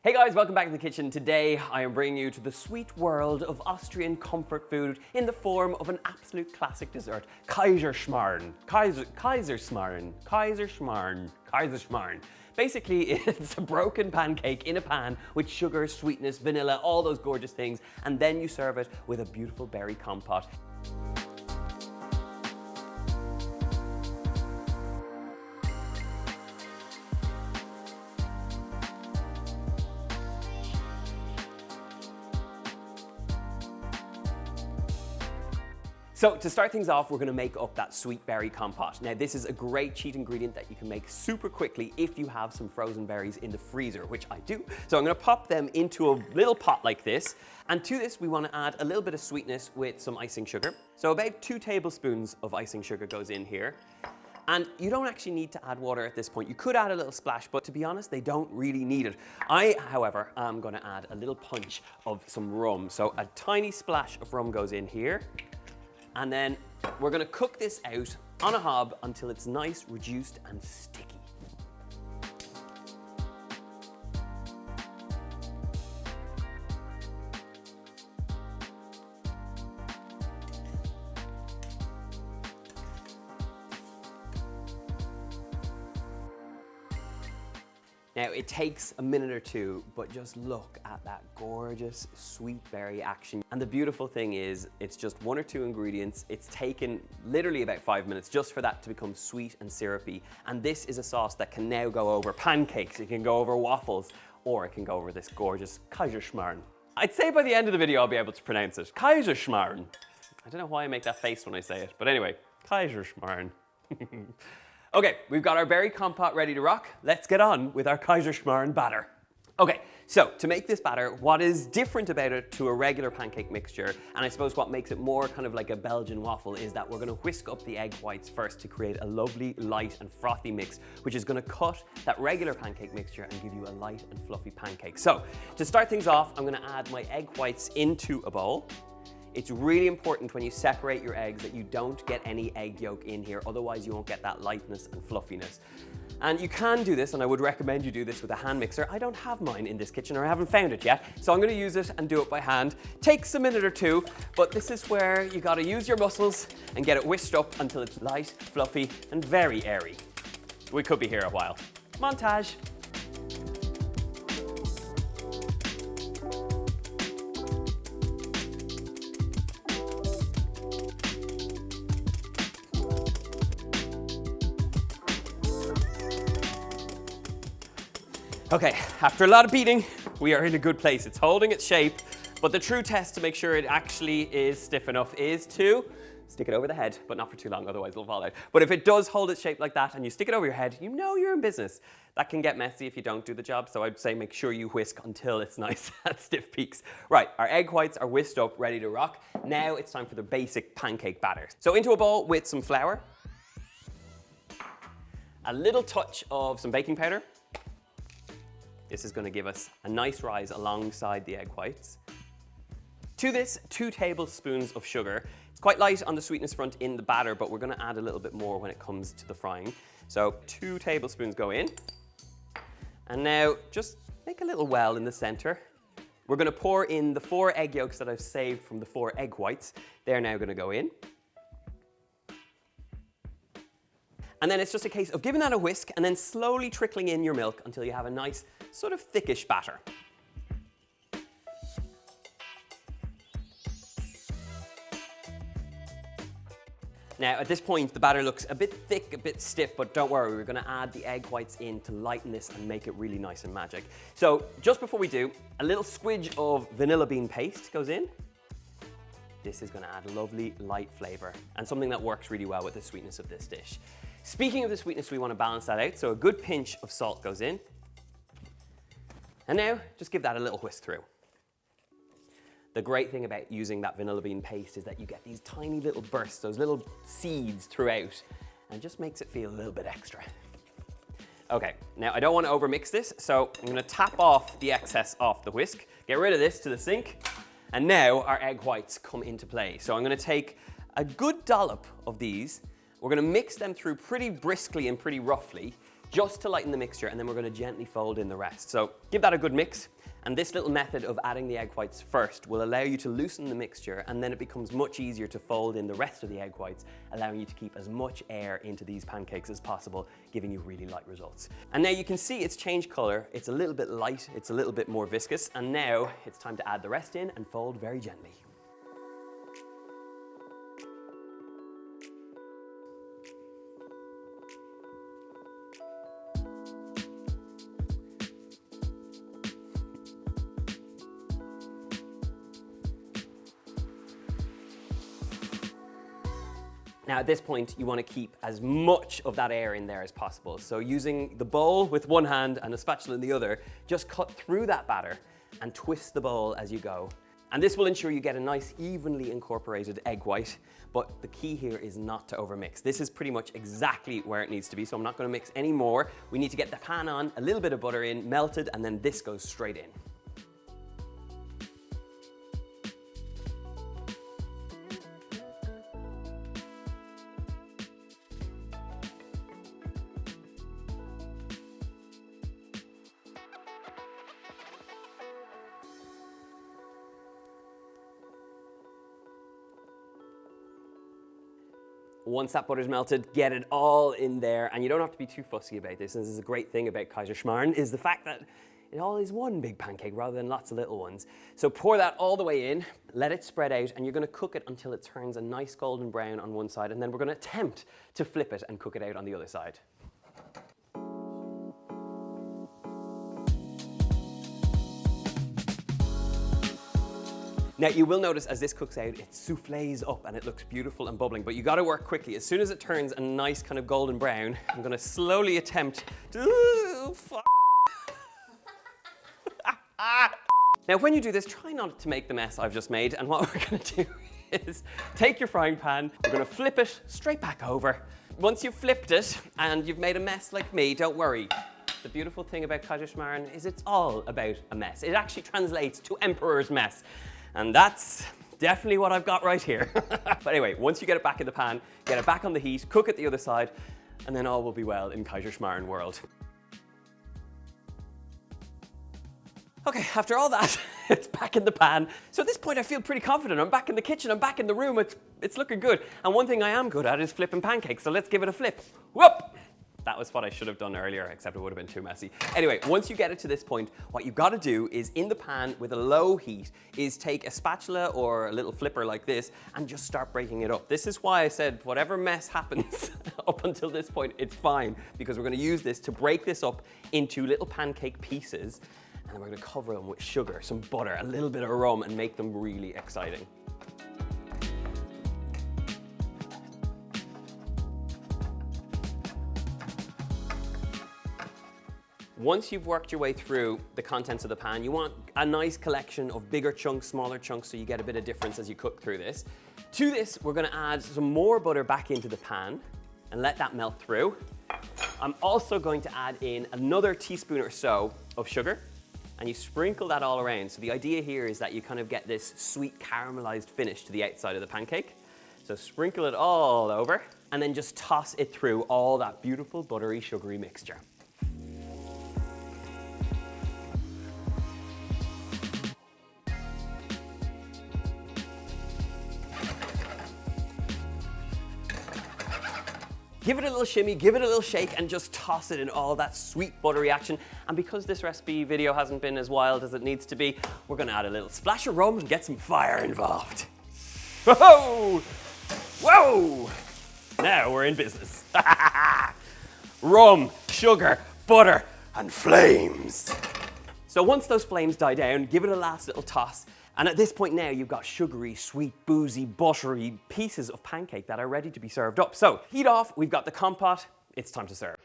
Hey guys, welcome back to the kitchen. Today I am bringing you to the sweet world of Austrian comfort food in the form of an absolute classic dessert, Kaiserschmarrn. Kaiserschmarrn. Basically, it's a broken pancake in a pan with sugar, sweetness, vanilla, all those gorgeous things, and then you serve it with a beautiful berry compote. So to start things off, we're gonna make up that sweet berry compote. Now this is a great cheat ingredient that you can make super quickly if you have some frozen berries in the freezer, which I do. So I'm gonna pop them into a little pot like this. And to this, we wanna add a little bit of sweetness with some icing sugar. So about 2 tablespoons of icing sugar goes in here. And you don't actually need to add water at this point. You could add a little splash, but to be honest, they don't really need it. I, however, am gonna add a little punch of some rum. So a tiny splash of rum goes in here. And then we're gonna cook this out on a hob until it's nice, reduced, and sticky. Now, it takes a minute or two, but just look at that gorgeous sweet berry action. And the beautiful thing is, it's just 1 or 2 ingredients. It's taken literally about 5 minutes just for that to become sweet and syrupy. And this is a sauce that can now go over pancakes, it can go over waffles, or it can go over this gorgeous Kaiserschmarrn. I'd say by the end of the video, I'll be able to pronounce it. Kaiserschmarrn. I don't know why I make that face when I say it, but anyway, Kaiserschmarrn. Okay, we've got our berry compote ready to rock. Let's get on with our Kaiserschmarrn batter. Okay, so to make this batter, what is different about it to a regular pancake mixture, and I suppose what makes it more kind of like a Belgian waffle, is that we're gonna whisk up the egg whites first to create a lovely, light and frothy mix, which is gonna cut that regular pancake mixture and give you a light and fluffy pancake. So to start things off, I'm gonna add my egg whites into a bowl. It's really important when you separate your eggs that you don't get any egg yolk in here, otherwise you won't get that lightness and fluffiness. And you can do this, and I would recommend you do this with a hand mixer. I don't have mine in this kitchen, or I haven't found it yet, so I'm gonna use it and do it by hand. Takes a minute or two, but this is where you gotta use your muscles and get it whisked up until it's light, fluffy, and very airy. We could be here a while. Montage. Okay, after a lot of beating, we are in a good place. It's holding its shape, but the true test to make sure it actually is stiff enough is to stick it over the head, but not for too long, otherwise it'll fall out. But if it does hold its shape like that and you stick it over your head, you know you're in business. That can get messy if you don't do the job, so I'd say make sure you whisk until it's nice at stiff peaks. Right, our egg whites are whisked up, ready to rock. Now it's time for the basic pancake batter. So into a bowl with some flour, a little touch of some baking powder. This is gonna give us a nice rise alongside the egg whites. To this, 2 tablespoons of sugar. It's quite light on the sweetness front in the batter, but we're gonna add a little bit more when it comes to the frying. So 2 tablespoons go in. And now just make a little well in the center. We're gonna pour in the 4 egg yolks that I've saved from the 4 egg whites. They're now gonna go in. And then it's just a case of giving that a whisk and then slowly trickling in your milk until you have a nice sort of thickish batter. Now at this point the batter looks a bit thick, a bit stiff, but don't worry, we're gonna add the egg whites in to lighten this and make it really nice and magic. So just before we do, a little squidge of vanilla bean paste goes in. This is gonna add a lovely light flavor and something that works really well with the sweetness of this dish. Speaking of the sweetness, we want to balance that out, so a good pinch of salt goes in. And now, just give that a little whisk through. The great thing about using that vanilla bean paste is that you get these tiny little bursts, those little seeds throughout, and it just makes it feel a little bit extra. Okay, now I don't want to overmix this, so I'm going to tap off the excess off the whisk, get rid of this to the sink, and now our egg whites come into play. So I'm going to take a good dollop of these. We're gonna mix them through pretty briskly and pretty roughly, just to lighten the mixture, and then we're gonna gently fold in the rest. So give that a good mix. And this little method of adding the egg whites first will allow you to loosen the mixture, and then it becomes much easier to fold in the rest of the egg whites, allowing you to keep as much air into these pancakes as possible, giving you really light results. And now you can see it's changed color. It's a little bit light, it's a little bit more viscous, and now it's time to add the rest in and fold very gently. Now at this point, you want to keep as much of that air in there as possible. So using the bowl with one hand and a spatula in the other, just cut through that batter and twist the bowl as you go. And this will ensure you get a nice evenly incorporated egg white, but the key here is not to overmix. This is pretty much exactly where it needs to be, so I'm not going to mix any more. We need to get the pan on, a little bit of butter in, melted, and then this goes straight in. Once that butter's melted, get it all in there, and you don't have to be too fussy about this. And this is a great thing about Kaiserschmarrn, is the fact that it all is one big pancake rather than lots of little ones. So pour that all the way in, let it spread out, and you're gonna cook it until it turns a nice golden brown on one side, and then we're gonna attempt to flip it and cook it out on the other side. Now you will notice as this cooks out, it souffles up and it looks beautiful and bubbling, but you gotta work quickly. As soon as it turns a nice kind of golden brown, I'm gonna slowly attempt to, Now when you do this, try not to make the mess I've just made, and what we're gonna do is take your frying pan, we're gonna flip it straight back over. Once you've flipped it and you've made a mess like me, don't worry. The beautiful thing about Kaiserschmarrn is it's all about a mess. It actually translates to emperor's mess. And that's definitely what I've got right here. But anyway, once you get it back in the pan, get it back on the heat, cook it the other side, and then all will be well in Kaiserschmarrn world. Okay, after all that, it's back in the pan. So at this point, I feel pretty confident. I'm back in the kitchen, I'm back in the room, it's looking good. And one thing I am good at is flipping pancakes, so let's give it a flip. Whoop! That was what I should have done earlier, except it would have been too messy. Anyway, once you get it to this point, what you've got to do is in the pan with a low heat is take a spatula or a little flipper like this and just start breaking it up. This is why I said whatever mess happens up until this point, it's fine, because we're going to use this to break this up into little pancake pieces, and then we're going to cover them with sugar, some butter, a little bit of rum, and make them really exciting. Once you've worked your way through the contents of the pan, you want a nice collection of bigger chunks, smaller chunks, so you get a bit of difference as you cook through this. To this, we're gonna add some more butter back into the pan and let that melt through. I'm also going to add in another teaspoon or so of sugar, and you sprinkle that all around. So the idea here is that you kind of get this sweet caramelized finish to the outside of the pancake. So sprinkle it all over, and then just toss it through all that beautiful buttery, sugary mixture. Give it a little shimmy, give it a little shake, and just toss it in all that sweet buttery action. And because this recipe video hasn't been as wild as it needs to be, we're gonna add a little splash of rum and get some fire involved. Whoa! Whoa! Now we're in business. Rum, sugar, butter, and flames. So once those flames die down, give it a last little toss. And at this point now, you've got sugary, sweet, boozy, buttery pieces of pancake that are ready to be served up. So heat off, we've got the compote, it's time to serve.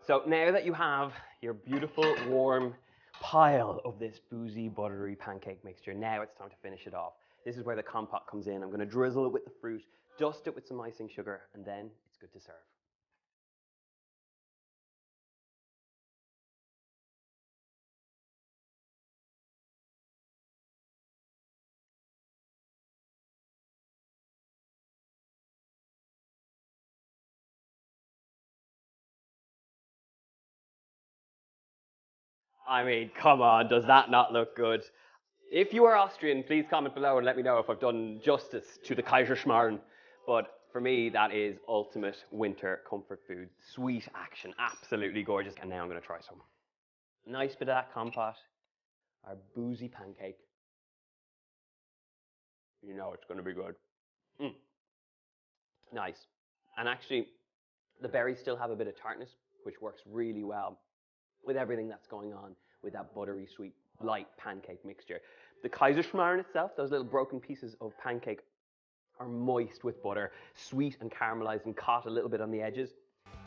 So now that you have your beautiful, warm pile of this boozy, buttery pancake mixture, now it's time to finish it off. This is where the compote comes in. I'm gonna drizzle it with the fruit, dust it with some icing sugar, and then it's good to serve. I mean, come on, does that not look good? If you are Austrian, please comment below and let me know if I've done justice to the Kaiserschmarrn. But for me, that is ultimate winter comfort food. Sweet action, absolutely gorgeous. And now I'm going to try some. Nice bit of that compote, our boozy pancake. You know it's going to be good. Mm. Nice. And actually, the berries still have a bit of tartness, which works really well with everything that's going on with that buttery, sweet, light pancake mixture. The Kaiserschmarrn itself, those little broken pieces of pancake, are moist with butter, sweet and caramelized and caught a little bit on the edges.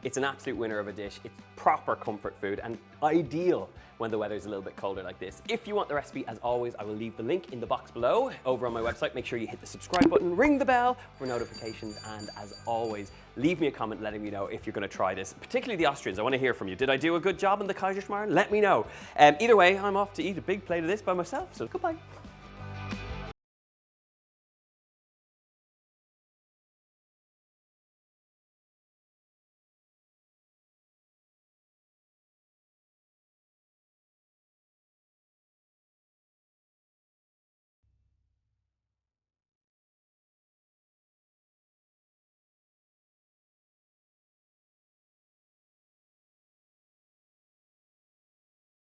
It's an absolute winner of a dish. It's proper comfort food and ideal when the weather's a little bit colder like this. If you want the recipe, as always, I will leave the link in the box below over on my website. Make sure you hit the subscribe button, ring the bell for notifications, and as always, leave me a comment letting me know if you're going to try this, particularly the Austrians. I want to hear from you. Did I do a good job in the Kaiserschmarrn? Let me know. Either way, I'm off to eat a big plate of this by myself, so goodbye.